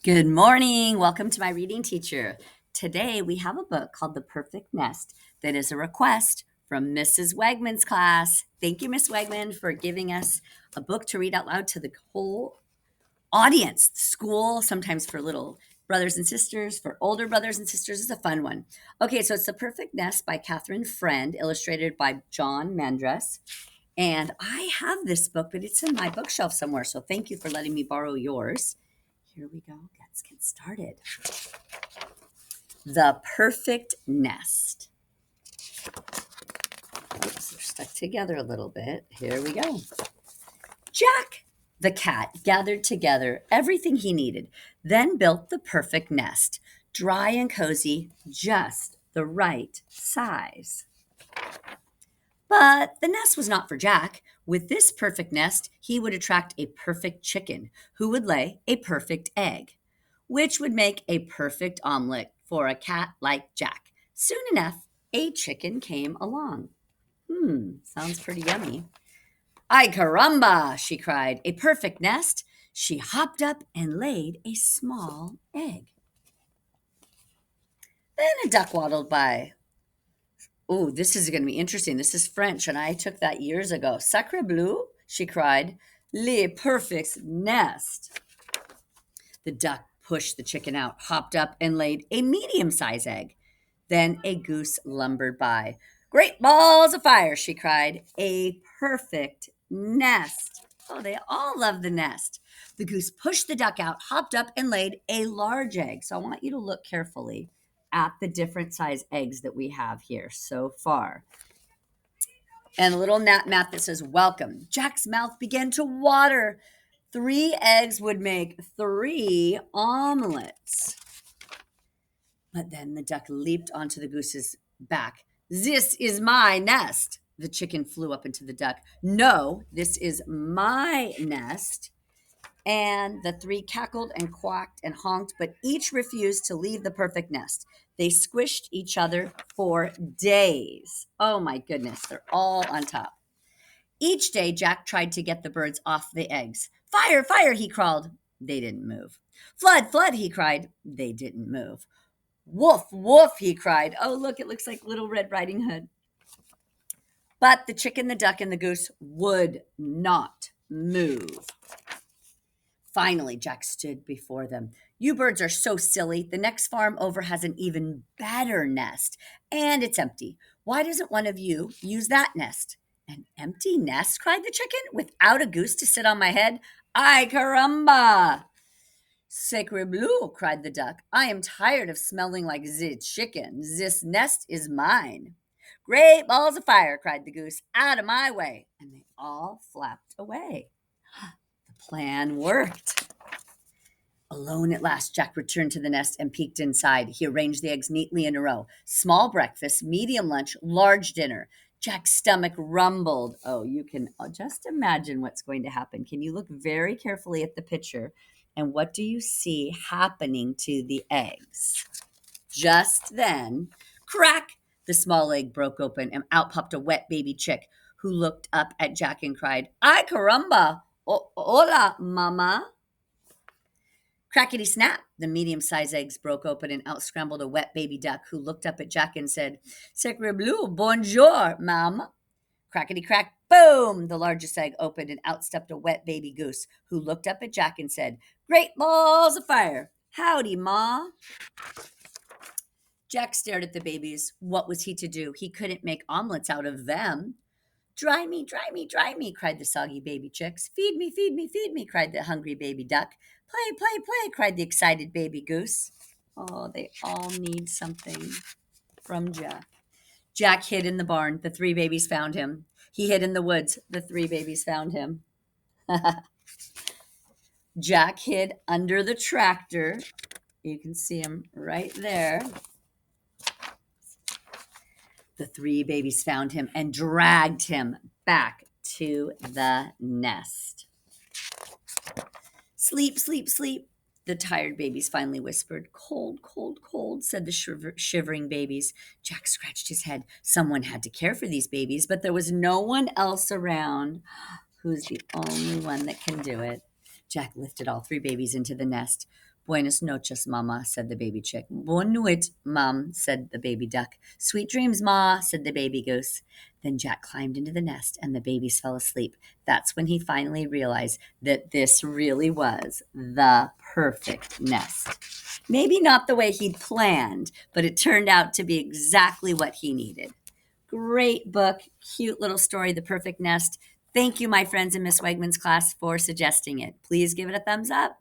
Good morning. Welcome to my reading teacher. Today we have a book called The Perfect Nest that is a request from Mrs. Wegman's class. Thank you, Miss Wegman, for giving us a book to read out loud to the whole audience. School, sometimes for little brothers and sisters, for older brothers and sisters, is a fun one. Okay, so it's The Perfect Nest by Catherine Friend, illustrated by John Mandress. And I have this book, but it's in my bookshelf somewhere. So thank you for letting me borrow yours. Here we go. Let's get started. The Perfect Nest. Oops, they're stuck together a little bit. Here we go. Jack, the cat, gathered together everything he needed, then built the perfect nest, dry and cozy, just the right size. But the nest was not for Jack. With this perfect nest, he would attract a perfect chicken who would lay a perfect egg, which would make a perfect omelet for a cat like Jack. Soon enough, a chicken came along. Sounds pretty yummy. Ay caramba, she cried, a perfect nest. She hopped up and laid a small egg. Then a duck waddled by. Oh, this is going to be interesting. This is French, and I took that years ago. Sacre bleu, she cried, le perfect nest. The duck pushed the chicken out, hopped up, and laid a medium-sized egg. Then a goose lumbered by. Great balls of fire, she cried. A perfect nest. Oh, they all love the nest. The goose pushed the duck out, hopped up, and laid a large egg. So I want you to look carefully at the different size eggs that we have here so far. And a little map that says, welcome. Jack's mouth began to water. 3 eggs would make 3 omelets. But then the duck leaped onto the goose's back. This is my nest. The chicken flew up into the duck. No, this is my nest. And the 3 cackled and quacked and honked, but each refused to leave the perfect nest. They squished each other for days. Oh my goodness, they're all on top. Each day, Jack tried to get the birds off the eggs. Fire, fire, he crawled. They didn't move. Flood, flood, he cried. They didn't move. Woof, woof, he cried. Oh, look, it looks like Little Red Riding Hood. But the chicken, the duck, and the goose would not move. Finally, Jack stood before them. You birds are so silly. The next farm over has an even better nest, and it's empty. Why doesn't one of you use that nest? An empty nest, cried the chicken, without a goose to sit on my head? Ay caramba! Sacre bleu, cried the duck. I am tired of smelling like the chicken. This nest is mine. Great balls of fire, cried the goose. Out of my way. And they all flapped away. The plan worked. Alone at last, Jack returned to the nest and peeked inside. He arranged the eggs neatly in a row. Small breakfast, medium lunch, large dinner. Jack's stomach rumbled. Oh, you can just imagine what's going to happen. Can you look very carefully at the picture? And what do you see happening to the eggs? Just then, crack! The small egg broke open and out popped a wet baby chick who looked up at Jack and cried, Ay caramba! Hola, mama. Crackety snap! The medium-sized eggs broke open and out scrambled a wet baby duck who looked up at Jack and said, Sacre bleu, bonjour, mama. Crackety crack, boom! The largest egg opened and out stepped a wet baby goose who looked up at Jack and said, Great balls of fire! Howdy, ma. Jack stared at the babies. What was he to do? He couldn't make omelets out of them. Dry me, dry me, dry me, cried the soggy baby chicks. Feed me, feed me, feed me, cried the hungry baby duck. Play, play, play, cried the excited baby goose. Oh, they all need something from Jack. Jack hid in the barn. The 3 babies found him. He hid in the woods. The 3 babies found him. Jack hid under the tractor. You can see him right there. The 3 babies found him and dragged him back to the nest. Sleep, sleep, sleep, the tired babies finally whispered. Cold, cold, cold, said the shivering babies. Jack scratched his head. Someone had to care for these babies, but there was no one else around. Who's the only one that can do it? Jack lifted all 3 babies into the nest. Buenas noches, Mama, said the baby chick. Bonne nuit, Mum, said the baby duck. Sweet dreams, Ma, said the baby goose. Then Jack climbed into the nest and the babies fell asleep. That's when he finally realized that this really was the perfect nest. Maybe not the way he'd planned, but it turned out to be exactly what he needed. Great book, cute little story, The Perfect Nest. Thank you, my friends in Miss Wegman's class, for suggesting it. Please give it a thumbs up.